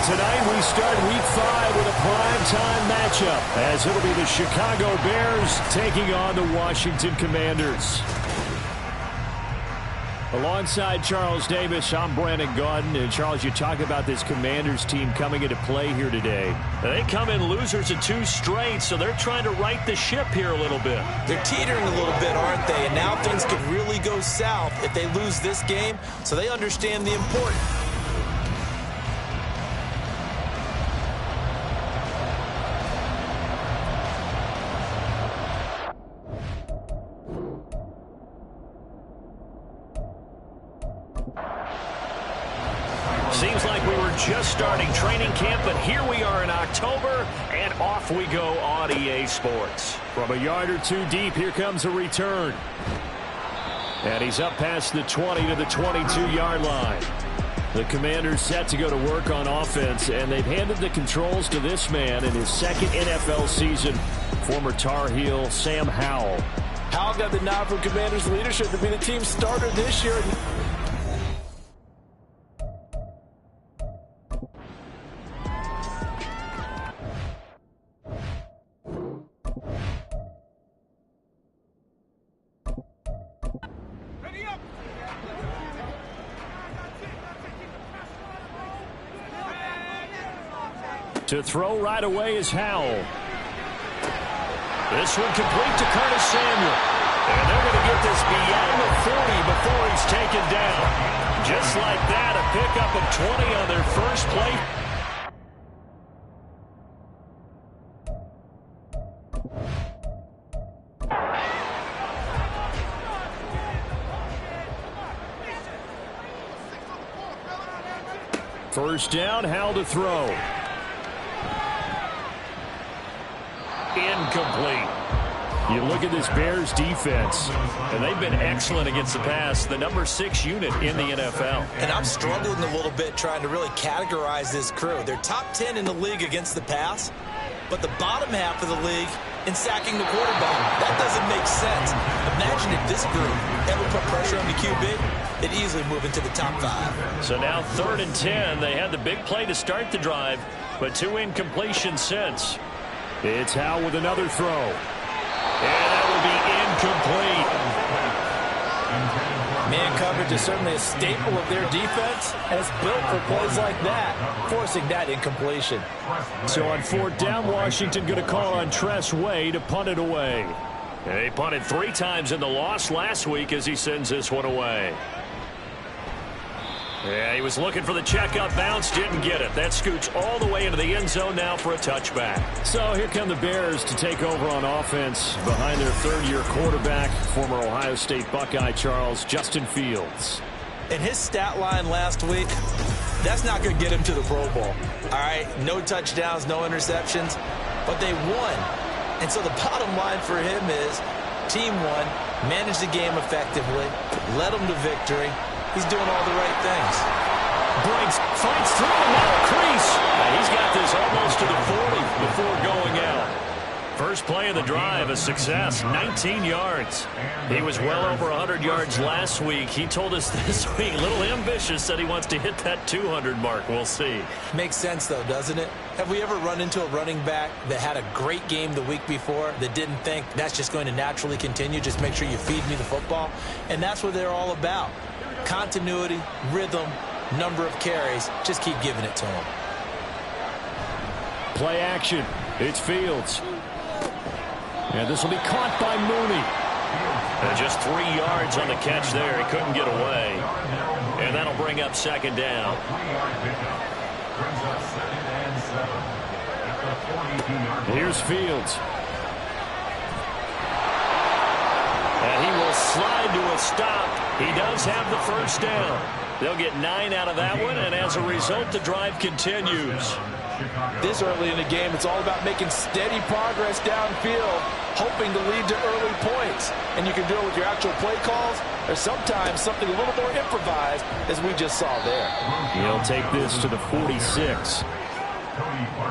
tonight we start Week 5 with a primetime matchup, as it'll be the Chicago Bears taking on the Washington Commanders. Alongside Charles Davis, I'm Brandon Gaudin. And Charles, you talk about this Commanders team coming into play here today. They come in losers of 2 straight, so they're trying to right the ship here a little bit. They're teetering a little bit, aren't they? And now things could really go south if they lose this game, so they understand the importance. Seems like we were just starting training camp, but here we are in October, and off we go on EA Sports. From a yard or 2 deep, here comes a return. And he's up past the 20 to the 22-yard line. The Commanders set to go to work on offense, and they've handed the controls to this man in his 2nd NFL season, former Tar Heel Sam Howell. Howell got the nod from Commanders leadership to be the team starter this year. To throw right away is Howell. This one complete to Curtis Samuel. And they're going to get this beyond the 40 before he's taken down. Just like that, a pickup of 20 on their first play. First down, Howell to throw. Incomplete. You look at this Bears defense, and they've been excellent against the pass, the number 6 unit in the NFL. And I'm struggling a little bit trying to really categorize this crew. They're top 10 in the league against the pass, but the bottom half of the league in sacking the quarterback. That doesn't make sense. Imagine if this group ever put pressure on the QB, they'd easily move into the top 5. So now 3rd and 10. They had the big play to start the drive, but 2 incompletions since. It's Howell with another throw. And that will be incomplete. Man coverage is certainly a staple of their defense, and it's built for plays like that, forcing that incompletion. So on 4th down, Washington going to call on Tress Way to punt it away. And they punted 3 times in the loss last week as he sends this one away. Yeah, he was looking for the check-up bounce, didn't get it. That scoots all the way into the end zone now for a touchback. So here come the Bears to take over on offense behind their 3rd-year quarterback, former Ohio State Buckeye Charles Justin Fields. And his stat line last week, that's not going to get him to the Pro Bowl. All right, no touchdowns, no interceptions, but they won. And so the bottom line for him is team won, managed the game effectively, led them to victory. He's doing all the right things. Breaks, fights through, now a crease. And he's got this almost to the 40 before going out. First play of the drive, a success, 19 yards. He was well over 100 yards last week. He told us this week, a little ambitious, said he wants to hit that 200 mark. We'll see. Makes sense, though, doesn't it? Have we ever run into a running back that had a great game the week before that didn't think that's just going to naturally continue? Just make sure you feed me the football. And that's what they're all about. Continuity, rhythm, number of carries. Just keep giving it to him. Play action. It's Fields. And this will be caught by Mooney. And just 3 yards on the catch there. He couldn't get away. And that'll bring up 2nd down. Here's Fields. And he will slide to a stop. He does have the first down. They'll get 9 out of that one, and as a result, the drive continues. This early in the game, it's all about making steady progress downfield, hoping to lead to early points. And you can do it with your actual play calls, or sometimes something a little more improvised, as we just saw there. He'll take this to the 46.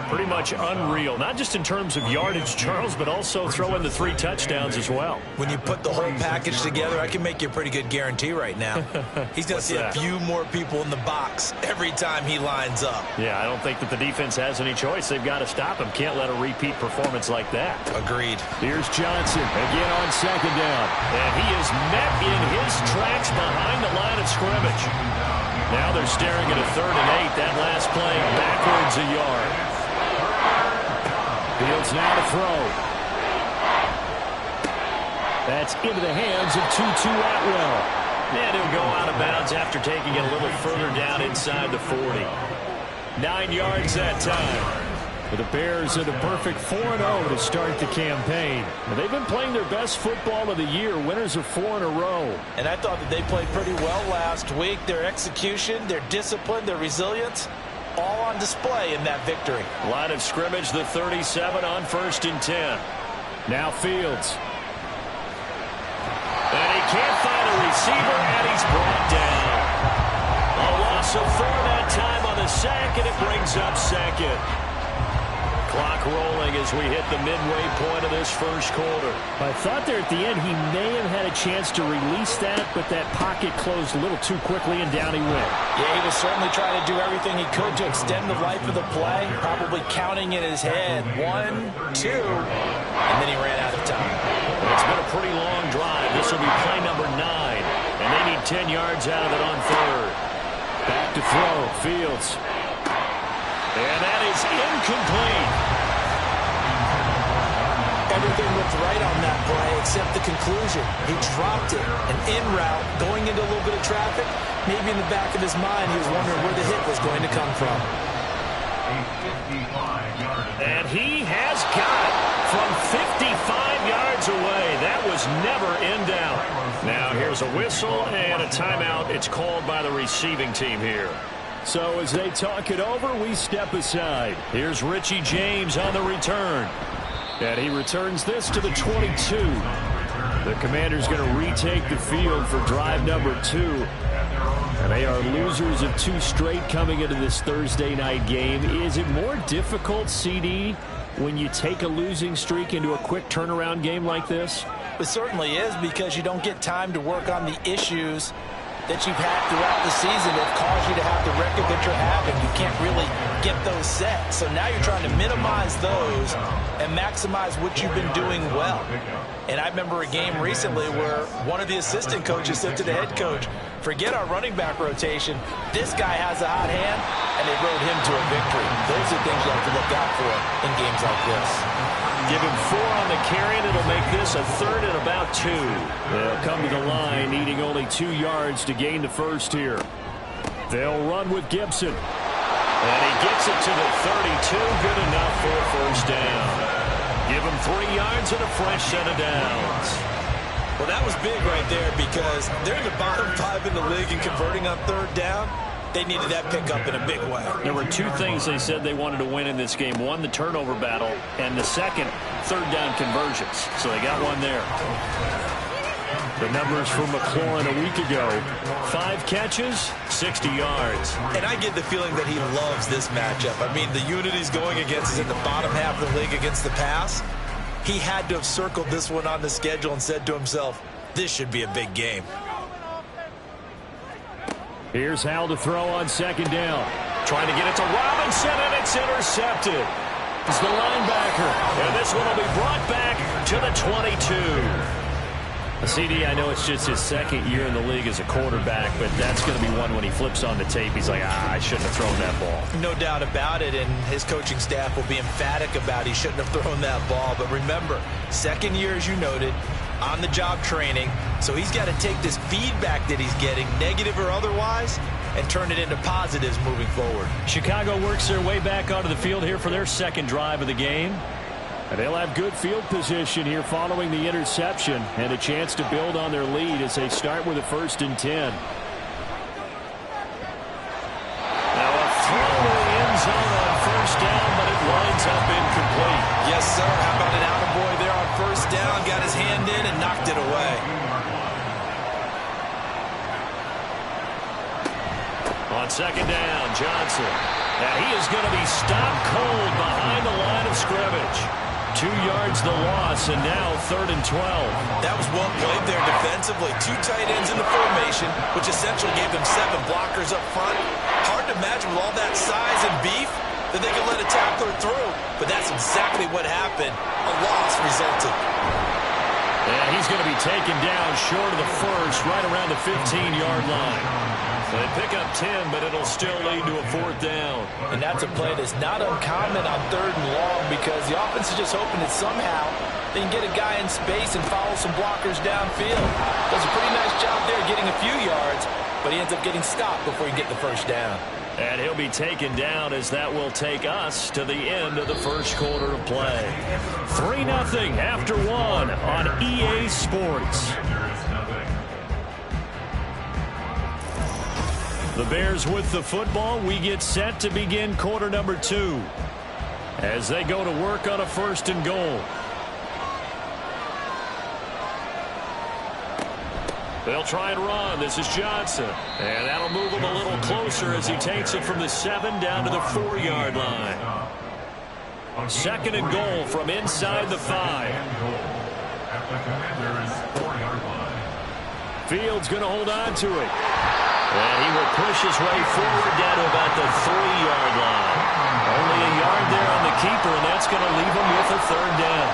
Pretty much unreal, not just in terms of yardage, Charles, but also throwing the 3 touchdowns as well. When you put the whole package together, I can make you a pretty good guarantee right now. He's going to see a few more people in the box every time he lines up. Yeah, I don't think that the defense has any choice. They've got to stop him. Can't let a repeat performance like that. Agreed. Here's Johnson again on second down. And he is met in his tracks behind the line of scrimmage. Now they're staring at a 3rd and 8. That last play backwards a yard. Fields now to throw. That's into the hands of Tutu Atwell. And he'll go out of bounds after taking it a little further down inside the 40. 9 yards that time. For the Bears at a perfect 4-0 to start the campaign. And they've been playing their best football of the year. Winners of 4 in a row. And I thought that they played pretty well last week. Their execution, their discipline, their resilience, all on display in that victory. Line of scrimmage, the 37 on 1st and 10. Now Fields. And he can't find a receiver, and he's brought down. A loss of 4 that time on the sack, and it brings up 2nd. Clock rolling as we hit the midway point of this first quarter. I thought there at the end he may have had a chance to release that, but that pocket closed a little too quickly, and down he went. Yeah, he was certainly trying to do everything he could to extend the life of the play, probably counting in his head 1, 2, and then he ran out of time. It's been a pretty long drive. This will be play number 9, and they need 10 yards out of it on 3rd. Back to throw, Fields. And that is incomplete. Everything looked right on that play except the conclusion. He dropped it, an in route, going into a little bit of traffic. Maybe in the back of his mind, he was wondering where the hit was going to come from. And he has got it from 55 yards away. That was never in doubt. Now here's a whistle and a timeout. It's called by the receiving team here. So as they talk it over, we step aside. Here's Richie James on the return. And he returns this to the 22. The Commanders going to retake the field for drive number 2. And they are losers of 2 straight coming into this Thursday night game. Is it more difficult, CD, when you take a losing streak into a quick turnaround game like this? It certainly is, because you don't get time to work on the issues that you've had throughout the season that cause you to have the record that you're having. You can't really get those set. So now you're trying to minimize those and maximize what you've been doing well. And I remember a game recently where one of the assistant coaches said to the head coach, forget our running back rotation. This guy has a hot hand, and they rode him to a victory. Those are things you have to look out for in games like this. Give him 4 on the carry, and it'll make this a 3rd and about 2. They'll come to the line, needing only 2 yards to gain the first here. They'll run with Gibson. And he gets it to the 32. Good enough for a first down. Give him 3 yards and a fresh set of downs. Well, that was big right there, because they're in the bottom 5 in the league in converting on 3rd down. They needed that pickup in a big way. There were 2 things they said they wanted to win in this game. One, the turnover battle, and the second, 3rd down conversions. So they got one there. The numbers for McLaurin a week ago. 5 catches, 60 yards. And I get the feeling that he loves this matchup. I mean, the unit he's going against is in the bottom half of the league against the pass. He had to have circled this one on the schedule and said to himself, this should be a big game. Here's Hal to throw on 2nd down. Trying to get it to Robinson, and it's intercepted. It's the linebacker. And this one will be brought back to the 22. CD, I know it's just his 2nd year in the league as a quarterback, but that's going to be one when he flips on the tape. He's like, I shouldn't have thrown that ball. No doubt about it, and his coaching staff will be emphatic about he shouldn't have thrown that ball. But remember, 2nd year, as you noted, on-the-job training. So he's got to take this feedback that he's getting, negative or otherwise, and turn it into positives moving forward. Chicago works their way back onto the field here for their 2nd drive of the game. And they'll have good field position here following the interception and a chance to build on their lead as they start with a 1st and 10. Now a throw to the end zone on 1st down, but it winds up incomplete. Yes, sir. How about an attaboy there on 1st down? Got his hand in and knocked it away. On second down, Johnson. And he is going to be stopped cold behind the line of scrimmage. 2 yards the loss, and now 3rd and 12. That was well played there defensively. 2 tight ends in the formation, which essentially gave them 7 blockers up front. Hard to imagine with all that size and beef that they could let a tackler through. But that's exactly what happened. A loss resulted. And he's going to be taken down short of the first, right around the 15-yard line. They pick up 10, but it'll still lead to a 4th down. And that's a play that's not uncommon on 3rd and long because the offense is just hoping that somehow they can get a guy in space and follow some blockers downfield. Does a pretty nice job there getting a few yards, but he ends up getting stopped before he can get the first down. And he'll be taken down as that will take us to the end of the first quarter of play. 3-0 after 1 on EA Sports. The Bears with the football. We get set to begin quarter number 2 as they go to work on a 1st and goal. They'll try and run. This is Johnson. And that'll move him a little closer as he takes it from the 7 down to the 4-yard line. 2nd and goal from inside the 5. Fields going to hold on to it. And he will push his way forward down to about the 3-yard line. Only a yard there on the keeper, and that's going to leave him with a 3rd down.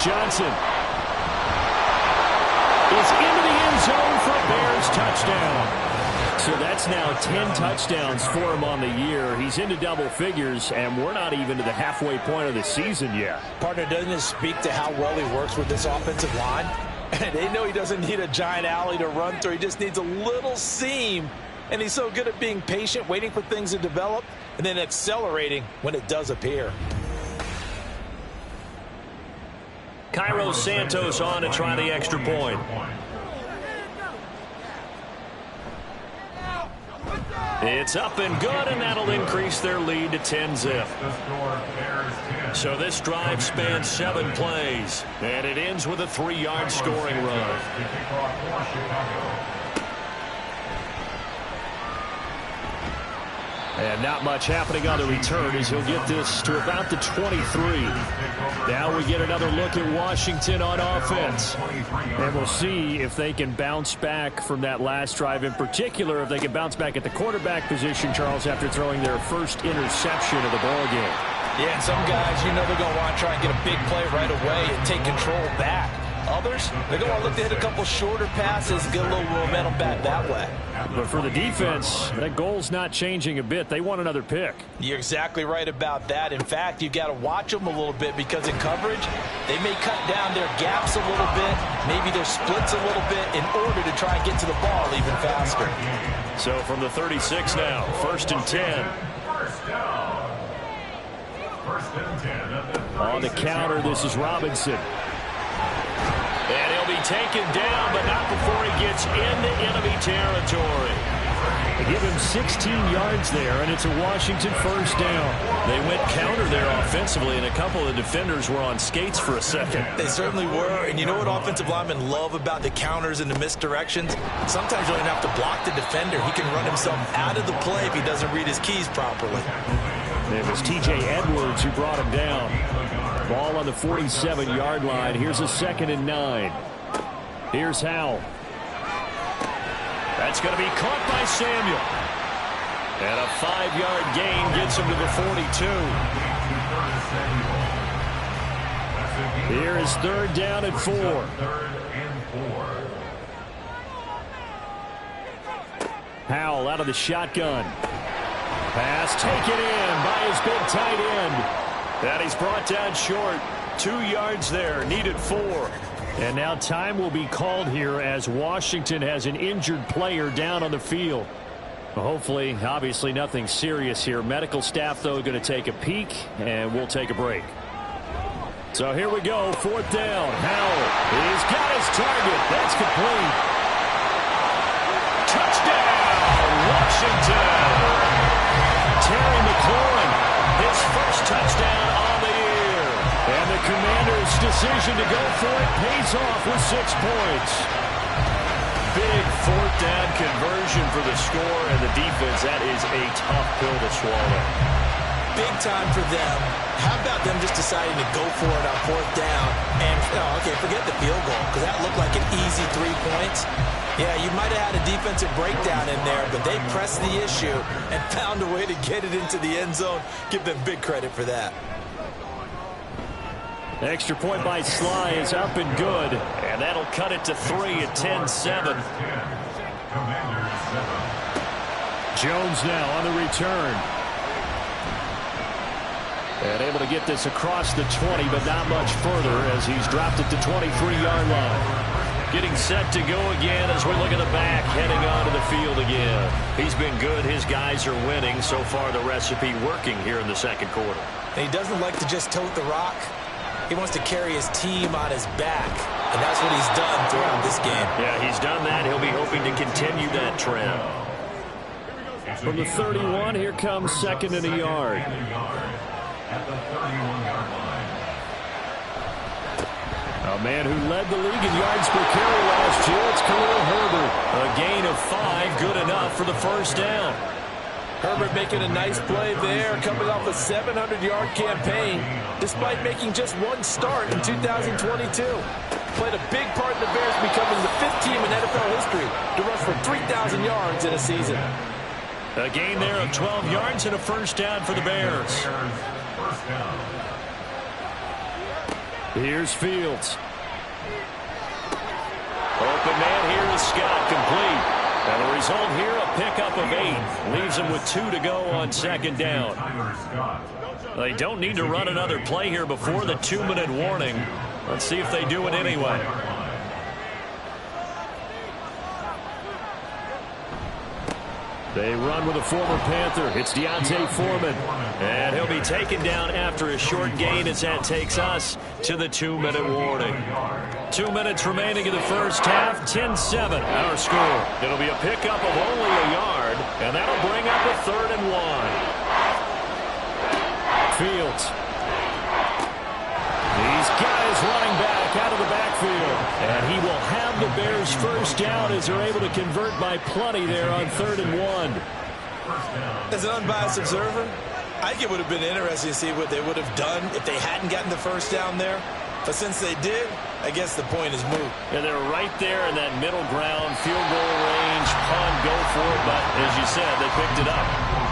Johnson is into the end zone for a Bears touchdown. So that's now 10 touchdowns for him on the year. He's into double figures, and we're not even to the halfway point of the season yet. Partner, doesn't it speak to how well he works with this offensive line? And they know he doesn't need a giant alley to run through. He just needs a little seam. And he's so good at being patient, waiting for things to develop, and then accelerating when it does appear. Cairo Santos on to try the extra point. It's up and good, and that'll increase their lead to 10-zip. So this drive spans 7 plays, and it ends with a 3-yard scoring run. And not much happening on the return as he'll get this to about the 23. Now we get another look at Washington on offense. And we'll see if they can bounce back from that last drive. In particular, if they can bounce back at the quarterback position, Charles, after throwing their first interception of the ball game. Yeah, and some guys, you know they're going to want to try and get a big play right away and take control back. Others, they're going to look to hit a couple shorter passes, get a little momentum back that way. But for the defense, that goal's not changing a bit. They want another pick. You're exactly right about that. In fact, you've got to watch them a little bit because in coverage, they may cut down their gaps a little bit, maybe their splits a little bit in order to try and get to the ball even faster. So from the 36 now, 1st and 10. On the counter, this is Robinson. And he'll be taken down, but not before he gets into enemy territory. They give him 16 yards there, and it's a Washington 1st down. They went counter there offensively, and a couple of defenders were on skates for a second. They certainly were, and you know what offensive linemen love about the counters and the misdirections? Sometimes you don't even have to block the defender. He can run himself out of the play if he doesn't read his keys properly. It was T.J. Edwards who brought him down. Ball on the 47-yard line. Here's a 2nd and 9. Here's Howell. That's going to be caught by Samuel. And a 5-yard gain gets him to the 42. Here is 3rd down and 4. Howell out of the shotgun. Pass taken in by his big tight end. That he's brought down short. 2 yards there. Needed 4. And now time will be called here as Washington has an injured player down on the field. Hopefully, obviously nothing serious here. Medical staff, though, going to take a peek, and we'll take a break. So here we go. 4th down. Howell. He's got his target. That's complete. Touchdown, Washington. Terry McLaurin, his first touchdown on the year. And the Commanders' decision to go for it pays off with 6 points. 4th down conversion for the score, and the defense, that is a tough pill to swallow. Big time for them. How about them just deciding to go for it on 4th down? And, okay, forget the field goal, because that looked like an easy 3 points. Yeah, you might have had a defensive breakdown in there, but they pressed the issue and found a way to get it into the end zone. Give them big credit for that. Extra point by Sly is up and good. And that'll cut it to 3 at 10-7. Jones now on the return. And able to get this across the 20, but not much further as he's dropped it to 23-yard line. Getting set to go again as we look at the back, heading onto the field again. He's been good. His guys are winning. So far, the recipe working here in the second quarter. And he doesn't like to just tote the rock. He wants to carry his team on his back, and that's what he's done throughout this game. Yeah, he's done that. He'll be hoping to continue that trend. From the 31, here comes 2nd and a yard. A man who led the league in yards per carry last year, it's Khalil Herbert. A gain of 5, good enough for the first down. Herbert making a nice play there, coming off a 700-yard campaign, despite making just one start in 2022. Played a big part in the Bears becoming the 5th team in NFL history to rush for 3,000 yards in a season. A gain there of 12 yards and a first down for the Bears. Here's Fields. Open man here is Scott, complete. And the result here, a pickup of 8. Leaves him with 2 to go on 2nd down. They don't need to run another play here before the 2-minute warning. Let's see if they do it anyway. They run with a former Panther. It's D'Onta Foreman. And he'll be taken down after a short gain as that takes us to the 2-minute warning. 2 minutes remaining in the first half. 10-7 our score. It'll be a pickup of only a yard, and that'll bring up a 3rd and 1. Fields. These guys running back out of the backfield. And he will have the Bears first down as they're able to convert by plenty there on 3rd and 1. As an unbiased observer, I think it would have been interesting to see what they would have done if they hadn't gotten the first down there. But since they did, I guess the point is moot. And they're right there in that middle ground, field goal range, punt, go for it. But as you said, they picked it up.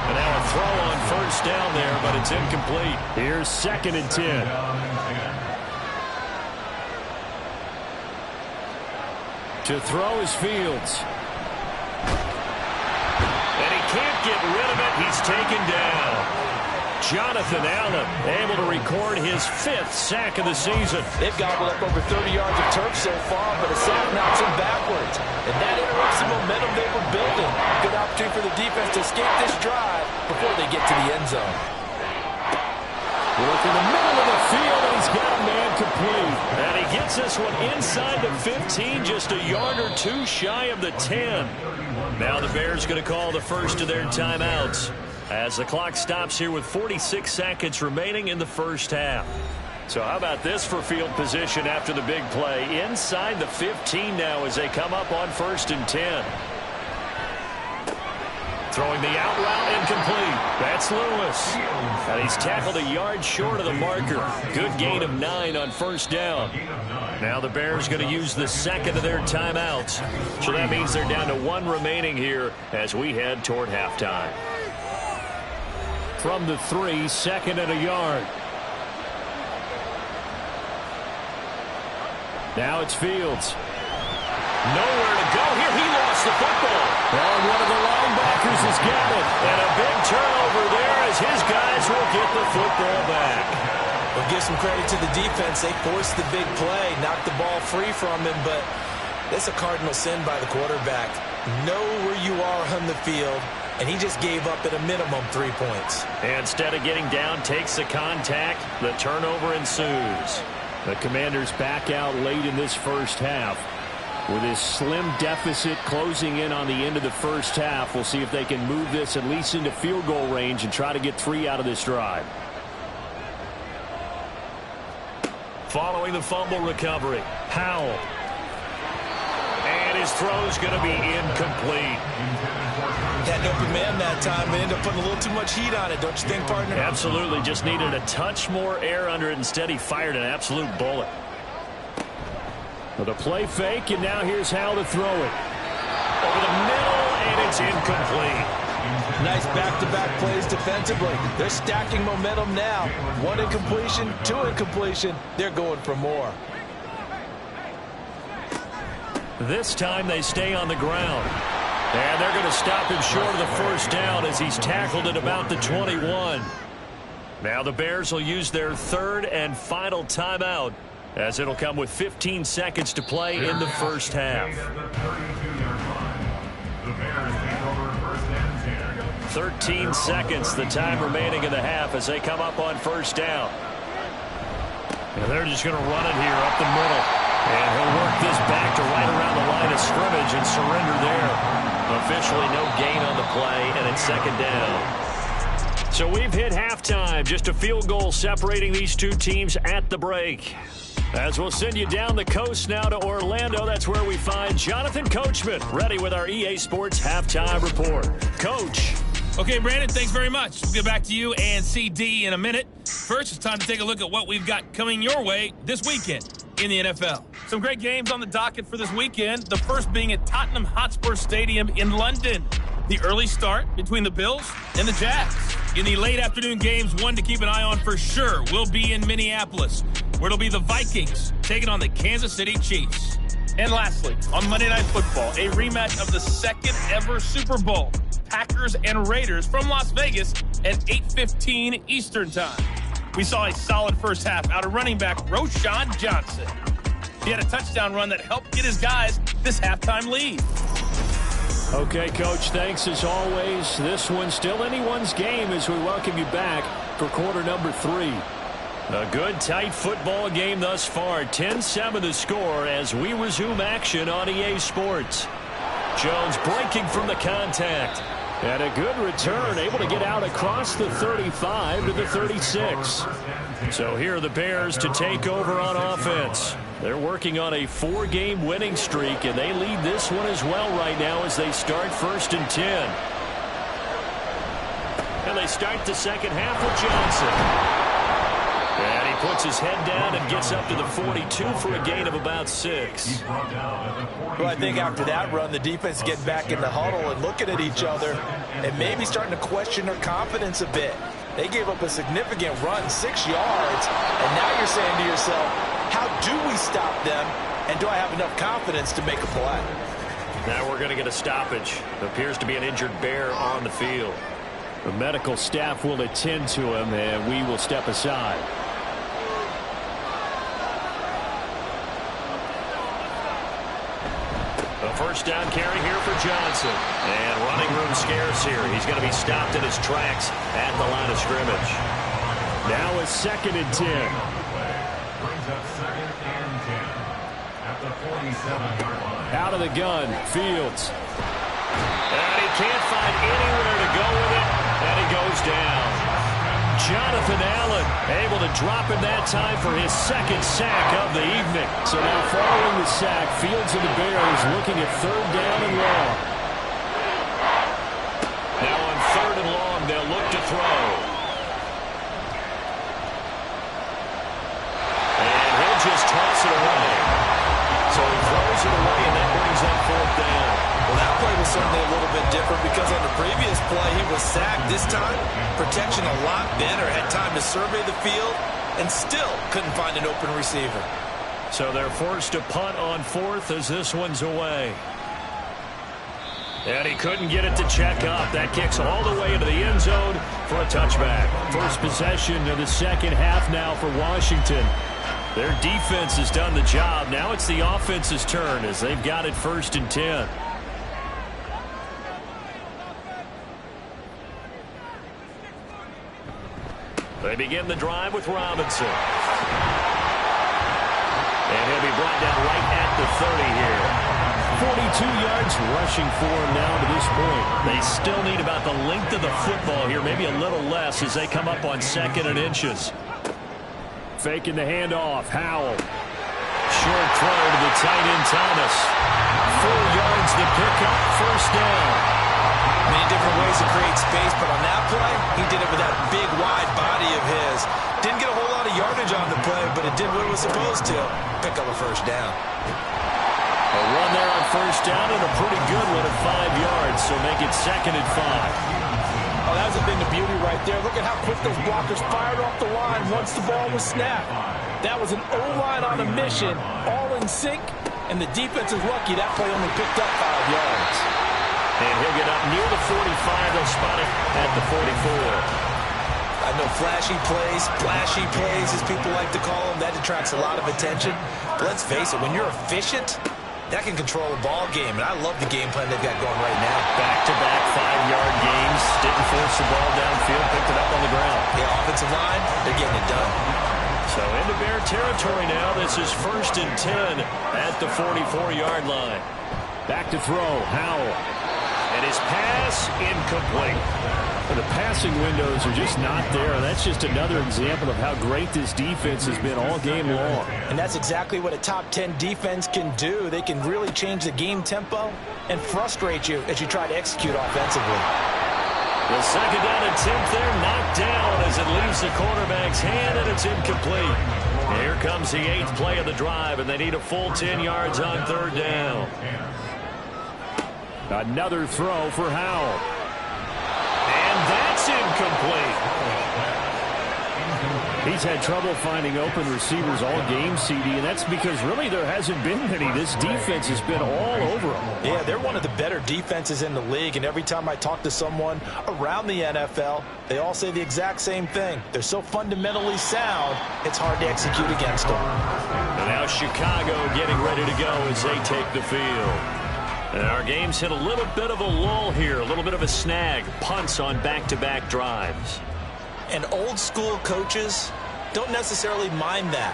And now a throw on first down there, but it's incomplete. Here's 2nd and 10. To throw is Fields. And he can't get rid of it. He's taken down. Jonathan Allen able to record his 5th sack of the season. They've gobbled up over 30 yards of turf so far, but a sack knocks them backwards. And that interrupts the momentum they were building. Good opportunity for the defense to escape this drive before they get to the end zone. Look in the middle of the field, and he's got a man complete. And he gets this one inside the 15, just a yard or 2 shy of the 10. Now the Bears going to call the first of their timeouts as the clock stops here with 46 seconds remaining in the first half. So how about this for field position after the big play? Inside the 15 now as they come up on 1st and 10. Throwing the out route incomplete. That's Lewis. And he's tackled a yard short of the marker. Good gain of 9 on first down. Now the Bears going to use the second of their timeouts. So that means they're down to 1 remaining here as we head toward halftime. From the 3, 2nd and a yard. Now it's Fields. Nowhere to go here. He lost the football. And one of the linebackers has got it. And a big turnover there as his guys will get the football back. We'll give some credit to the defense. They forced the big play, knocked the ball free from him, but that's a cardinal sin by the quarterback. Know where you are on the field, and he just gave up at a minimum 3 points. And instead of getting down, takes the contact. The turnover ensues. The Commanders back out late in this first half. With his slim deficit closing in on the end of the first half, we'll see if they can move this at least into field goal range and try to get 3 out of this drive. Following the fumble recovery, Howell. And his throw's going to be incomplete. Had an open man that time and ended up putting a little too much heat on it, don't you think, partner? Absolutely. Just needed a touch more air under it. Instead, he fired an absolute bullet. With a play fake, and now here's how to throw it. Over the middle, and it's incomplete. Nice back-to-back plays defensively. They're stacking momentum now. 1 incompletion, 2 incompletion. They're going for more. This time they stay on the ground. And they're going to stop him short of the first down as he's tackled at about the 21. Now the Bears will use their third and final timeout, as it'll come with 15 seconds to play in the first half. 13 seconds, the time remaining in the half as they come up on first down. And they're just going to run it here up the middle. And he'll work this back to right around the line of scrimmage and surrender there. Officially no gain on the play, and it's second down. So we've hit halftime. Just a field goal separating these two teams at the break. As we'll send you down the coast now to Orlando, that's where we find Jonathan Coachman ready with our EA Sports Halftime Report. Coach. Okay, Brandon, thanks very much. We'll get back to you and CD in a minute. First, it's time to take a look at what we've got coming your way this weekend in the NFL. Some great games on the docket for this weekend, the first being at Tottenham Hotspur Stadium in London. The early start between the Bills and the Jags. In the late afternoon games, one to keep an eye on for sure will be in Minneapolis, where it'll be the Vikings taking on the Kansas City Chiefs. And lastly, on Monday Night Football, a rematch of the second ever Super Bowl, Packers and Raiders from Las Vegas at 8:15 Eastern Time. We saw a solid first half out of running back Roschon Johnson. He had a touchdown run that helped get his guys this halftime lead. Okay, Coach, thanks as always. This one's still anyone's game as we welcome you back for quarter number 3. A good, tight football game thus far. 10-7 the score as we resume action on EA Sports. Jones breaking from the contact. And a good return, able to get out across the 35 to the 36. So here are the Bears to take over on offense. They're working on a 4-game winning streak, and they lead this one as well right now as they start 1st and 10. And they start the second half with Johnson. And he puts his head down and gets up to the 42 for a gain of about 6. Well, I think after that run, the defense getting back in the huddle and looking at each other and maybe starting to question their confidence a bit. They gave up a significant run, 6 yards, and now you're saying to yourself, how do we stop them, and do I have enough confidence to make a play? Now we're going to get a stoppage. Appears to be an injured Bear on the field. The medical staff will attend to him, and we will step aside. A first down carry here for Johnson. And running room scarce here. He's going to be stopped in his tracks at the line of scrimmage. Now a 2nd and 10. Out of the gun, Fields. And he can't find anywhere to go with it, and he goes down. Jonathan Allen able to drop him that time for his 2nd sack of the evening. So now following the sack, Fields and the Bears looking at 3rd down and long. Now on 3rd and long, they'll look to throw. And he'll just toss it away. So he throws it away, and that brings up 4th down. Well, that play was certainly a little bit different because on the previous play, he was sacked. This time, protection a lot better, had time to survey the field, and still couldn't find an open receiver. So they're forced to punt on 4th as this one's away. And he couldn't get it to check up. That kicks all the way into the end zone for a touchback. First possession of the second half now for Washington. Their defense has done the job. Now it's the offense's turn as they've got it 1st and 10. They begin the drive with Robinson. And he'll be brought down right at the 30 here. 42 yards rushing for him now to this point. They still need about the length of the football here, maybe a little less as they come up on 2nd and inches. Faking the handoff, Howell. Short throw to the tight end Thomas. 4 yards pick up first down. Many different ways to create space, but on that play, he did it with that big, wide body of his. Didn't get a whole lot of yardage on the play, but it did what it was supposed to. Pick up a first down. A run there on first down and a pretty good one at 5 yards, so make it 2nd and 5. Oh, that was been the beauty right there. Look at how quick those blockers fired off the line once the ball was snapped. That was an O-line on a mission, all in sync, and the defense is lucky that play only picked up 5 yards. And he'll get up near the 45. They'll spot it at the 44. I know flashy plays, as people like to call them, that attracts a lot of attention. But let's face it, when you're efficient, that can control a ball game, and I love the game plan they've got going right now. Back-to-back 5-yard games. Didn't force the ball downfield, picked it up on the ground. The offensive line, they're getting it done. So into Bear territory now. This is 1st and 10 at the 44-yard line. Back to throw, Howell. And his pass incomplete. The passing windows are just not there. That's just another example of how great this defense has been all game long. And that's exactly what a top 10 defense can do. They can really change the game tempo and frustrate you as you try to execute offensively. The 2nd down and 10th there, knocked down as it leaves the quarterback's hand, and it's incomplete. Here comes the 8th play of the drive, and they need a full 10 yards on 3rd down. Another throw for Howell. And that's incomplete. He's had trouble finding open receivers all game, CD, and that's because really there hasn't been many. This defense has been all over them. Yeah, they're one of the better defenses in the league, and every time I talk to someone around the NFL, they all say the exact same thing. They're so fundamentally sound, it's hard to execute against them. And now Chicago getting ready to go as they take the field. And our game's hit a little bit of a lull here, a little bit of a snag. Punts on back-to-back drives. And old-school coaches don't necessarily mind that.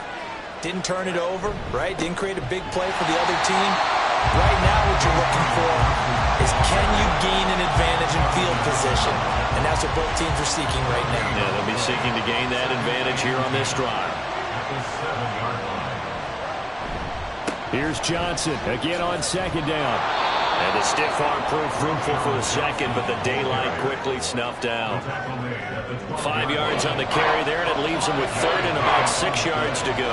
Didn't turn it over, right? Didn't create a big play for the other team. Right now what you're looking for is can you gain an advantage in field position? And that's what both teams are seeking right now. Yeah, they'll be seeking to gain that advantage here on this drive. Here's Johnson again on 2nd down. And the stiff arm proved fruitful for a second, but the daylight quickly snuffed out. 5 yards on the carry there, and it leaves him with 3rd and about 6 yards to go.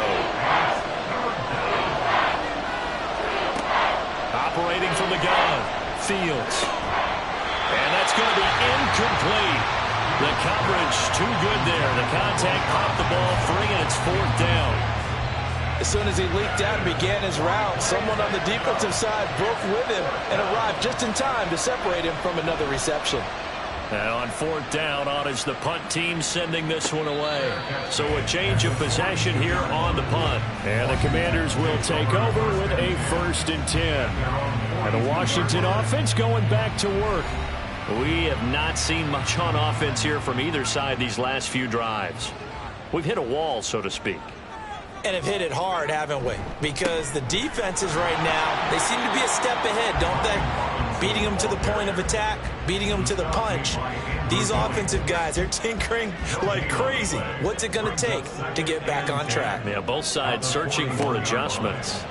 Operating from the gun, Fields. And that's going to be incomplete. The coverage too good there. The contact popped the ball free, and it's 4th down. As soon as he leaked out and began his route, someone on the defensive side broke with him and arrived just in time to separate him from another reception. And on 4th down, on is the punt team sending this one away. So a change of possession here on the punt. And the Commanders will take over with a 1st and 10. And the Washington offense going back to work. We have not seen much on offense here from either side these last few drives. We've hit a wall, so to speak. And have hit it hard, haven't we? Because the defenses right now, they seem to be a step ahead, don't they? Beating them to the point of attack, beating them to the punch. These offensive guys, they're tinkering like crazy. What's it going to take to get back on track? Yeah, both sides searching for adjustments.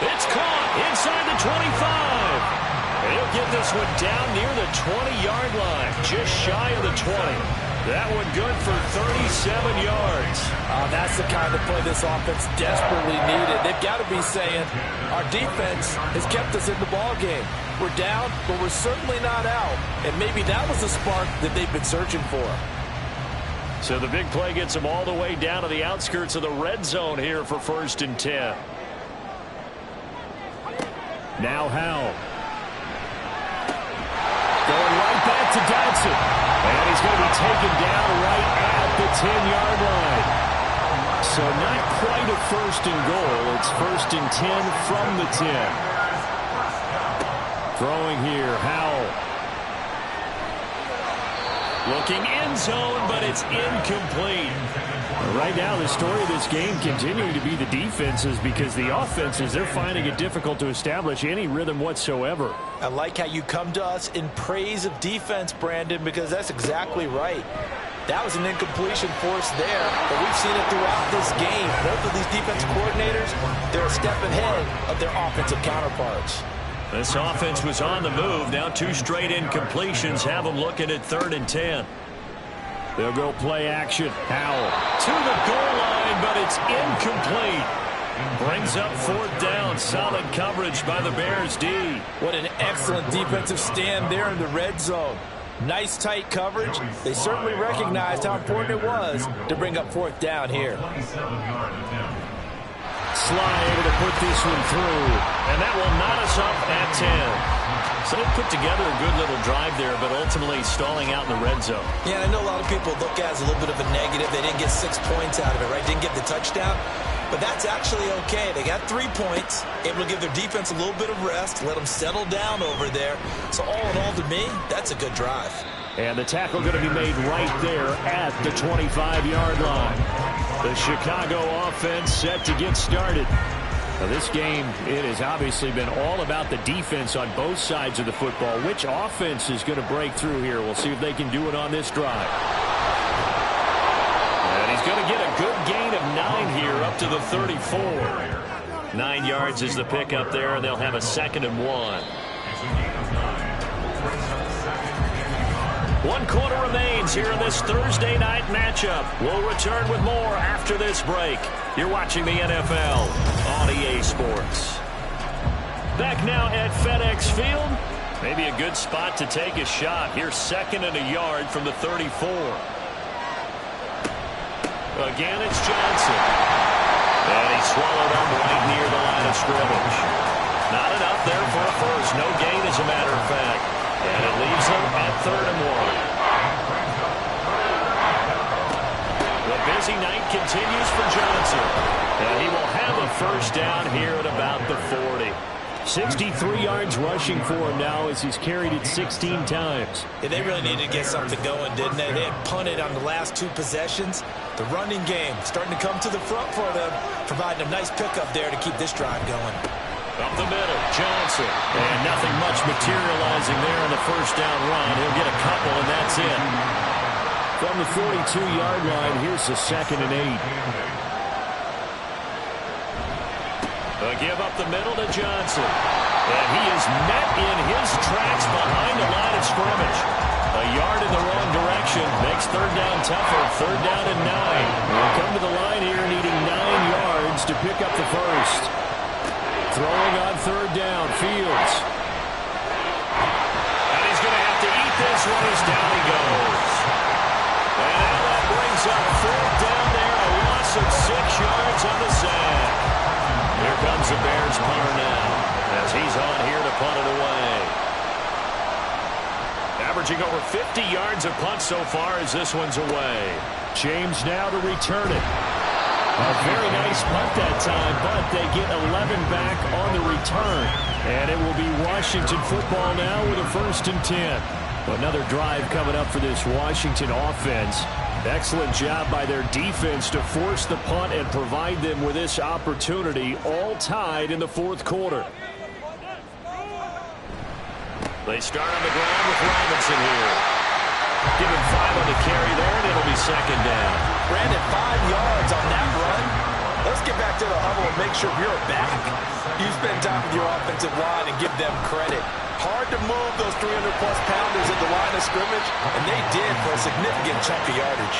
It's caught inside the 25. He'll get this one down near the 20-yard line, just shy of the 20. That one good for 37 yards. That's the kind of play this offense desperately needed. They've got to be saying, our defense has kept us in the ball game. We're down, but we're certainly not out. And maybe that was the spark that they've been searching for. So the big play gets them all the way down to the outskirts of the red zone here for 1st and 10. Now Howell. Going right back to Dodson. And he's going to be taken down right at the 10-yard line. So not quite a 1st and goal. It's 1st and 10 from the 10. Throwing here, Howell. Looking end zone, but it's incomplete. Right now, the story of this game continuing to be the defenses because the offenses, they're finding it difficult to establish any rhythm whatsoever. I like how you come to us in praise of defense, Brandon, because that's exactly right. That was an incompletion forced there, but we've seen it throughout this game. Both of these defensive coordinators, they're a step ahead of their offensive counterparts. This offense was on the move. Now 2 straight incompletions have them looking at 3rd and 10. They'll go play action. Howell to the goal line, but it's incomplete. Brings up 4th down. Solid coverage by the Bears D. What an excellent defensive stand there in the red zone. Nice tight coverage. They certainly recognized how important it was to bring up 4th down here. Sly able to put this one through. And that will knot us up at 10. So they put together a good little drive there, but ultimately stalling out in the red zone. Yeah, I know a lot of people look at it as a little bit of a negative. They didn't get 6 points out of it, right? Didn't get the touchdown. But that's actually okay. They got 3 points, able to give their defense a little bit of rest, let them settle down over there. So all in all, to me, that's a good drive. And the tackle going to be made right there at the 25-yard line. The Chicago offense set to get started. Now this game, it has obviously been all about the defense on both sides of the football. Which offense is going to break through here? We'll see if they can do it on this drive. And he's going to get a good gain of 9 here up to the 34. 9 yards is the pickup there, and they'll have a 2nd and 1. 1 quarter remains here in this Thursday night matchup. We'll return with more after this break. You're watching the NFL on EA Sports. Back now at FedEx Field. Maybe a good spot to take a shot. Here's 2nd and a yard from the 34. Again, it's Johnson. And he swallowed up right near the line of scrimmage. Not enough there for a first. No gain, as a matter of fact. And it leaves them at 3rd and 1. The busy night continues for Johnson. And he will have a first down here at about the 40. 63 yards rushing for him now as he's carried it 16 times. Yeah, they really needed to get something going, didn't they? They had punted on the last 2 possessions. The running game starting to come to the front for them, providing a nice pickup there to keep this drive going. Up the middle, Johnson. And nothing much materializing there on the first down run. He'll get a couple, and that's it. From the 42-yard line, here's the 2nd and 8. A give up the middle to Johnson. And he is met in his tracks behind the line of scrimmage. A yard in the wrong direction makes 3rd down tougher. 3rd down and 9. We'll come to the line here needing 9 yards to pick up the first. Throwing on 3rd down, Fields. And he's going to have to eat this one as down he goes. And now that brings up 4th down there. A loss of 6 yards on the sack. Here comes the Bears punter now as he's on here to punt it away. Averaging over 50 yards of punt so far as this one's away. James now to return it. A very nice punt that time, but they get 11 back on the return. And it will be Washington football now with a 1st and 10. Another drive coming up for this Washington offense. Excellent job by their defense to force the punt and provide them with this opportunity, all tied in the 4th quarter. They start on the ground with Robinson here. Give him 5 on the carry there, and it'll be 2nd down. Brandon, 5 yards on that run. Let's get back to the huddle and make sure you're back. You spend time with your offensive line and give them credit. Hard to move those 300-plus pounders at the line of scrimmage, and they did for a significant chunk of yardage.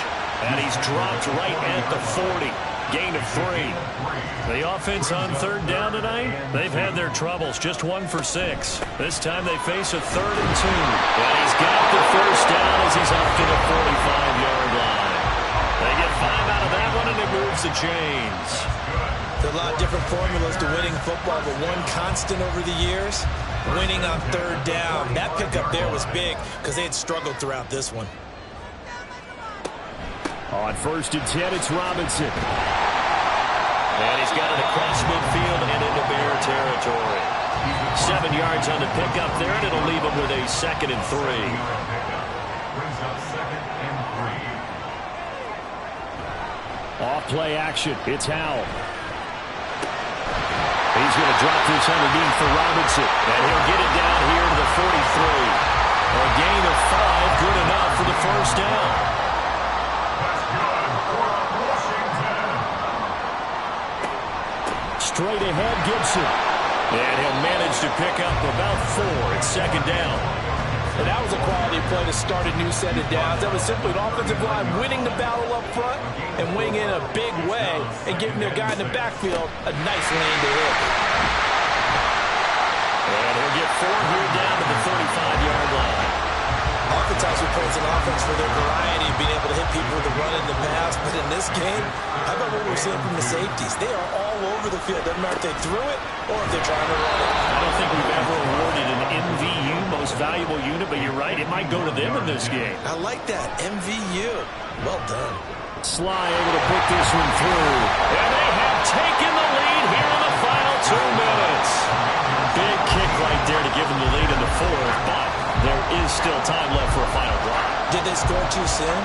And he's dropped right at the 40. Gain of 3. The offense on 3rd down tonight, they've had their troubles. Just 1 for 6. This time they face a 3rd and 2. And he's got the first down as he's up to the 45-yard line. They get 5 out of that one, and it moves the chains. There are a lot of different formulas to winning football, but one constant over the years, winning on 3rd down. That pickup there was big because they had struggled throughout this one. On 1st and 10, it's Robinson. And he's got it across midfield and into Bear territory. 7 yards on the pickup there, and it'll leave him with a 2nd and 3. Off play action. It's Howell. He's going to drop this underneath for Robinson. And he'll get it down here to the 43. A gain of 5, good enough for the first down. straight ahead, Gibson. And he'll manage to pick up about 4 at second down. And that was a quality play to start a new set of downs. That was simply an offensive line winning the battle up front and winning in a big way and giving their guy in the backfield a nice lane to hit. And he'll get 4 here down to the 35-yard line. Oftentimes we praise an offense for their variety of being able to hit people with the run and the pass, but in this game, how about what we're seeing from the safeties? They are all over the field. Doesn't matter if they threw it or if they're trying to run it. I don't think we've ever awarded an MVU, most valuable unit, but you're right, it might go to them in this game. I like that, MVU. Well done. Sly able to put this one through. And they have taken the lead here in the final 2 minutes. Big kick right there to give them the lead in the 4th, but there is still time left for a final drive. Did they score too soon?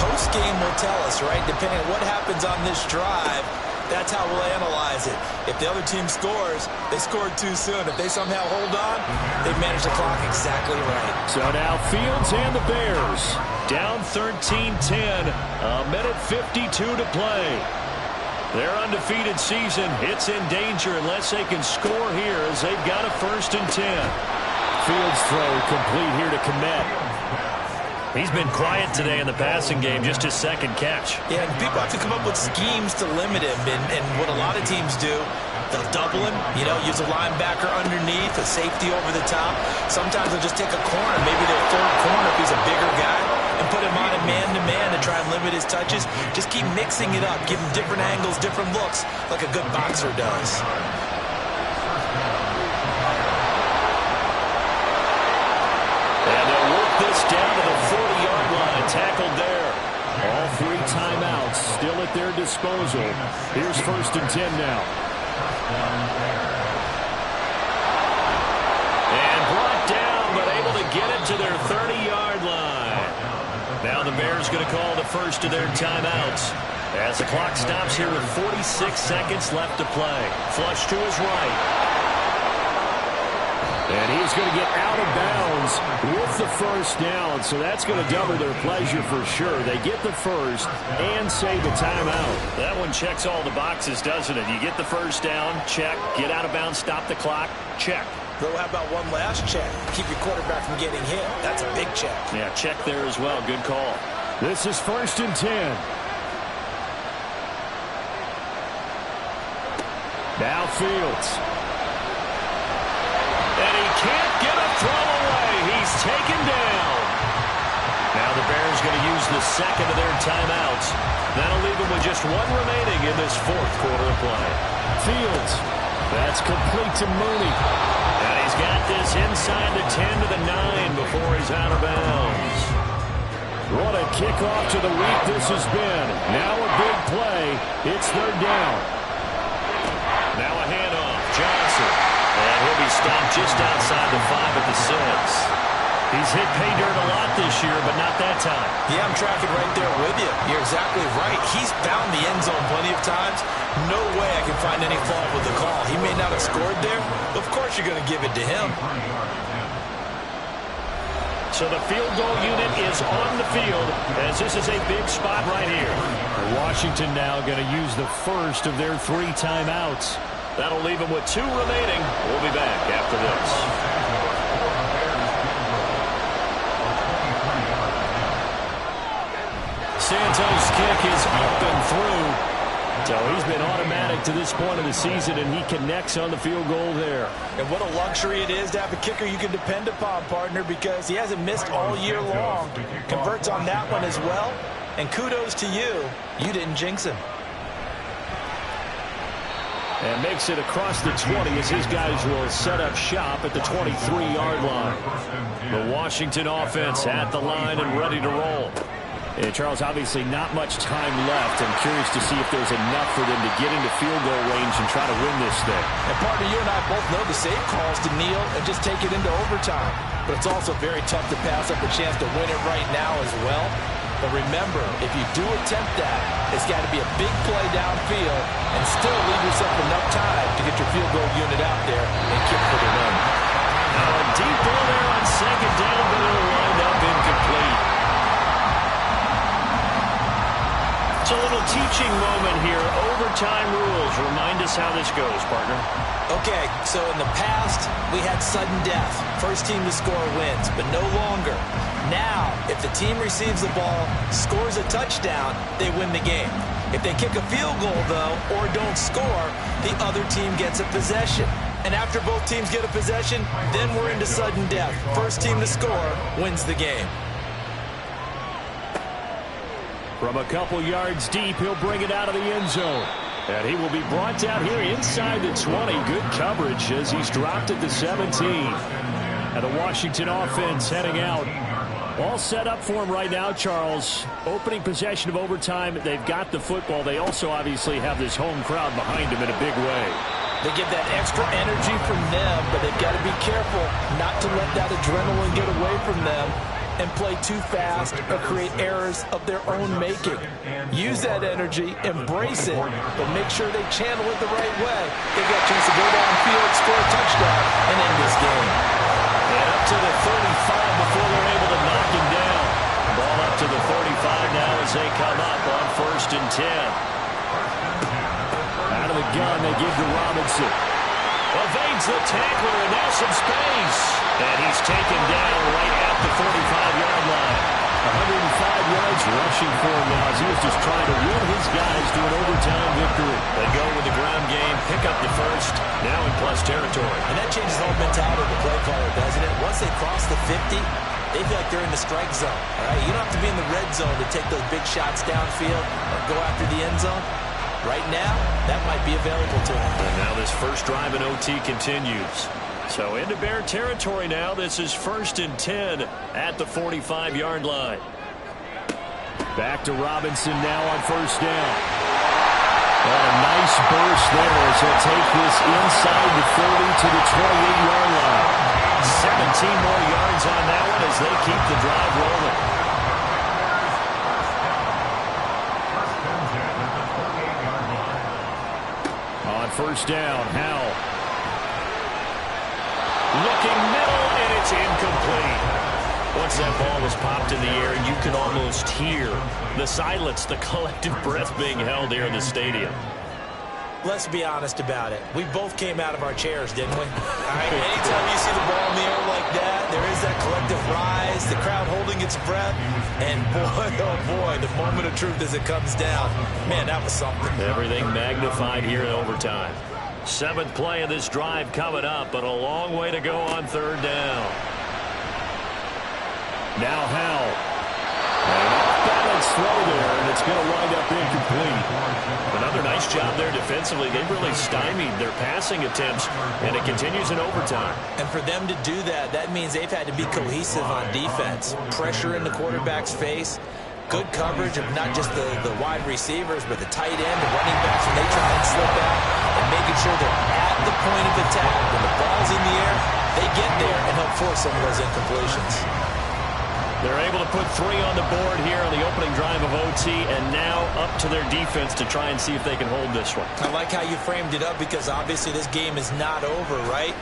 Post-game will tell us, right? Depending on what happens on this drive, that's how we'll analyze it. If the other team scores, they scored too soon. If they somehow hold on, they've managed the clock exactly right. So now Fields and the Bears. Down 13-10, a minute 52 to play. Their undefeated season, it's in danger unless they can score here as they've got a 1st and 10. Fields throw complete here to Kmet. He's been quiet today in the passing game, just his 2nd catch. Yeah, and people have to come up with schemes to limit him, and what a lot of teams do, they'll double him, use a linebacker underneath, a safety over the top. Sometimes they'll just take a corner, maybe their 3rd corner if he's a bigger guy, and put him on a man-to-man to try and limit his touches. Just keep mixing it up, give him different angles, different looks, like a good boxer does. And they'll work this down to the 40-yard line, tackled there. All 3 timeouts still at their disposal. Here's 1st and 10 now. And brought down, but able to get it to their 30-yard line. Now the Bears going to call the first of their timeouts as the clock stops here with 46 seconds left to play. Flush to his right. And he's going to get out of bounds with the 1st down, so that's going to double their pleasure for sure. They get the 1st and save a timeout. That one checks all the boxes, doesn't it? You get the 1st down, check. Get out of bounds, stop the clock, check. Though, how about one last check? Keep your quarterback from getting hit. That's a big check. Yeah, check there as well. Good call. This is 1st and 10. Now Fields. And he can't get a throw away. He's taken down. Now the Bears going to use the 2nd of their timeouts. That'll leave them with just 1 remaining in this 4th quarter of play. Fields. That's complete to Mooney. And he's got this inside the 10 to the 9 before he's out of bounds. What a kickoff to the week this has been. Now a big play. It's 3rd down. Now a handoff. Johnson. And he'll be stopped just outside the 5 at the 6. He's hit pay dirt a lot this year, but not that time. Yeah, I'm tracking right there with you. You're exactly right. He's found the end zone plenty of times. No way I can find any fault with the call. He may not have scored there. Of course you're going to give it to him. So the field goal unit is on the field as this is a big spot right here. Washington now going to use the 1st of their 3 timeouts. That'll leave them with 2 remaining. We'll be back after this. Santos' kick is up and through. So he's been automatic to this point of the season, and he connects on the field goal there. And what a luxury it is to have a kicker you can depend upon, partner, because he hasn't missed all year long. Converts on that one as well. And kudos to you. You didn't jinx him. And makes it across the 20 as his guys will set up shop at the 23-yard line. The Washington offense at the line and ready to roll. And Charles, obviously not much time left. I'm curious to see if there's enough for them to get into field goal range and try to win this thing. And partner, you and I both know the save calls to kneel and just take it into overtime. But it's also very tough to pass up a chance to win it right now as well. But remember, if you do attempt that, it's got to be a big play downfield and still leave yourself enough time to get your field goal unit out there and kick for the win. Now a deep ball there on 2nd down, but it'll wind up incomplete. a little teaching moment here. Overtime rules. Remind us how this goes, partner. Okay, so in the past, we had sudden death. First team to score wins, but no longer. Now, if the team receives the ball, scores a touchdown, they win the game. If they kick a field goal, though, or don't score, the other team gets a possession. And after both teams get a possession, then we're into sudden death. First team to score wins the game. From a couple yards deep, he'll bring it out of the end zone. And he will be brought down here inside the 20. Good coverage as he's dropped at the 17. And the Washington offense heading out. All set up for him right now, Charles. Opening possession of overtime. They've got the football. They also obviously have this home crowd behind them in a big way. They get that extra energy from them, but they've got to be careful not to let that adrenaline get away from them and play too fast or create errors of their own making. Use that energy, embrace it, but make sure they channel it the right way. They've got a chance to go downfield, score a touchdown, and end this game. And up to the 35 before they're able to knock him down. Ball up to the 35 now as they come up on 1st and 10. Out of the gun, they give to Robinson. Evades the tackler, and now some space. And he's taken down right at the 45-yard line. 105 yards rushing for him now as he was just trying to win his guys to an overtime victory. They go with the ground game, pick up the first, now in plus territory. And that changes the whole mentality of the play caller, doesn't it? Once they cross the 50, they feel like they're in the strike zone. All right, you don't have to be in the red zone to take those big shots downfield or go after the end zone. Right now, that might be available to him. And now this first drive in OT continues. So into Bear territory now. This is 1st and 10 at the 45-yard line. Back to Robinson now on 1st down. And a nice burst there as he'll take this inside the 30 to the 28-yard line. 17 more yards on that one as they keep the drive rolling. On 1st down, Howell. Looking middle, and it's incomplete. Once that ball was popped in the air, you can almost hear the silence, the collective breath being held here in the stadium. Let's be honest about it. We both came out of our chairs, didn't we? All right, anytime you see the ball in the air like that, there is that collective rise, the crowd holding its breath, and boy, oh boy, the moment of truth as it comes down. Man, that was something. Everything magnified here in overtime. 7th play of this drive coming up, but a long way to go on 3rd down. Now Howell. And off-balance throw there, and it's going to wind up incomplete. Another nice job there defensively. They really stymied their passing attempts, and it continues in overtime. And for them to do that, that means they've had to be cohesive on defense. Pressure in the quarterback's face. Good coverage of not just the wide receivers, but the tight end, the running backs when they try and slip out, and making sure they're at the point of attack. When the ball's in the air, they get there and help force some of those incompletions. They're able to put 3 on the board here on the opening drive of OT, and now up to their defense to try and see if they can hold this one. I like how you framed it up because obviously this game is not over, right?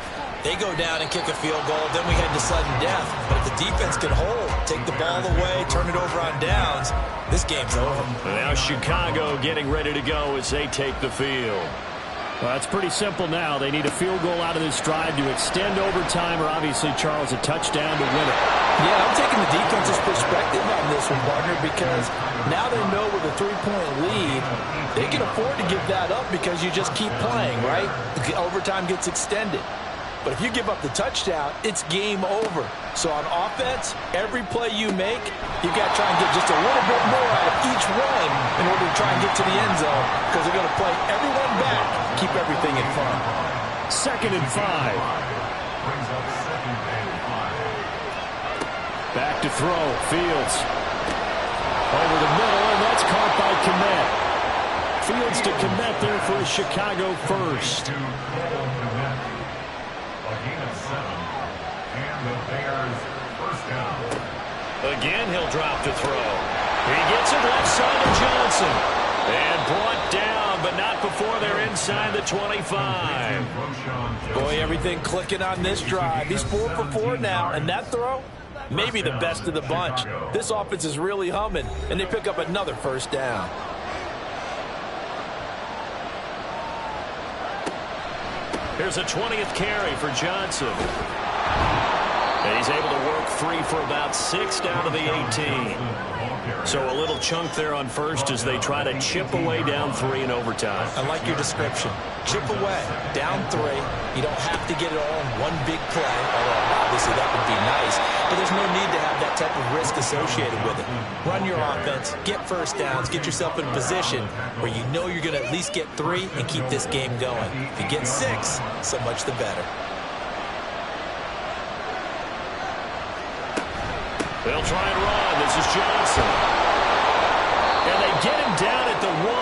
They go down and kick a field goal, then we head to sudden death. But if the defense can hold, take the ball away, turn it over on downs, this game's over. And now Chicago getting ready to go as they take the field. Well, it's pretty simple now. They need a field goal out of this drive to extend overtime, or obviously, Charles, a touchdown to win it. Yeah, I'm taking the defense's perspective on this one, partner, because now they know with a 3-point lead, they can afford to give that up because you just keep playing, right? The overtime gets extended. But if you give up the touchdown, it's game over. So on offense, every play you make, you've got to try and get just a little bit more out of each run in order to try and get to the end zone because they're going to play everyone back, keep everything in front. 2nd and 5. Back to throw. Fields. Over the middle, and that's caught by Kmet. Fields to Kmet there for a Chicago first. Again, he'll drop the throw. He gets it left side of Johnson. And brought down, but not before they're inside the 25. Boy, everything clicking on this drive. He's 4 for 4 now, and that throw, maybe the best of the bunch. This offense is really humming, and they pick up another 1st down. Here's a 20th carry for Johnson. And he's able to work free for about 6 down to the 18. So a little chunk there on first as they try to chip away down 3 in overtime. I like your description. Chip away, down 3. You don't have to get it all in one big play, although obviously that would be nice. But there's no need to have that type of risk associated with it. Run your offense, get first downs, get yourself in a position where you know you're going to at least get 3 and keep this game going. If you get 6, so much the better. They'll try and run. This is Johnson. And they get him down at the 1.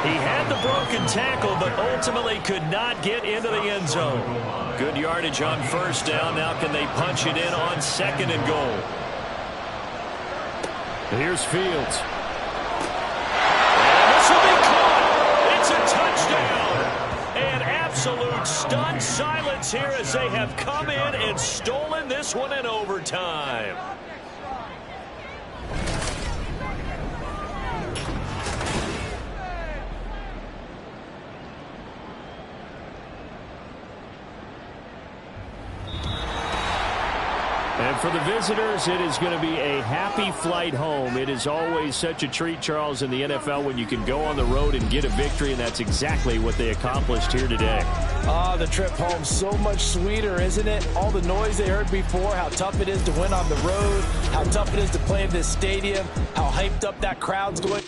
He had the broken tackle, but ultimately could not get into the end zone. Good yardage on first down. Now can they punch it in on 2nd and goal? Here's Fields. And this will be caught. It's a touchdown. And absolute stunned silence here as they have come in and stolen this one in overtime. And for the visitors, it is going to be a happy flight home. It is always such a treat, Charles, in the NFL when you can go on the road and get a victory, and that's exactly what they accomplished here today. The trip home, so much sweeter, isn't it? All the noise they heard before, how tough it is to win on the road, how tough it is to play in this stadium, how hyped up that crowd's going.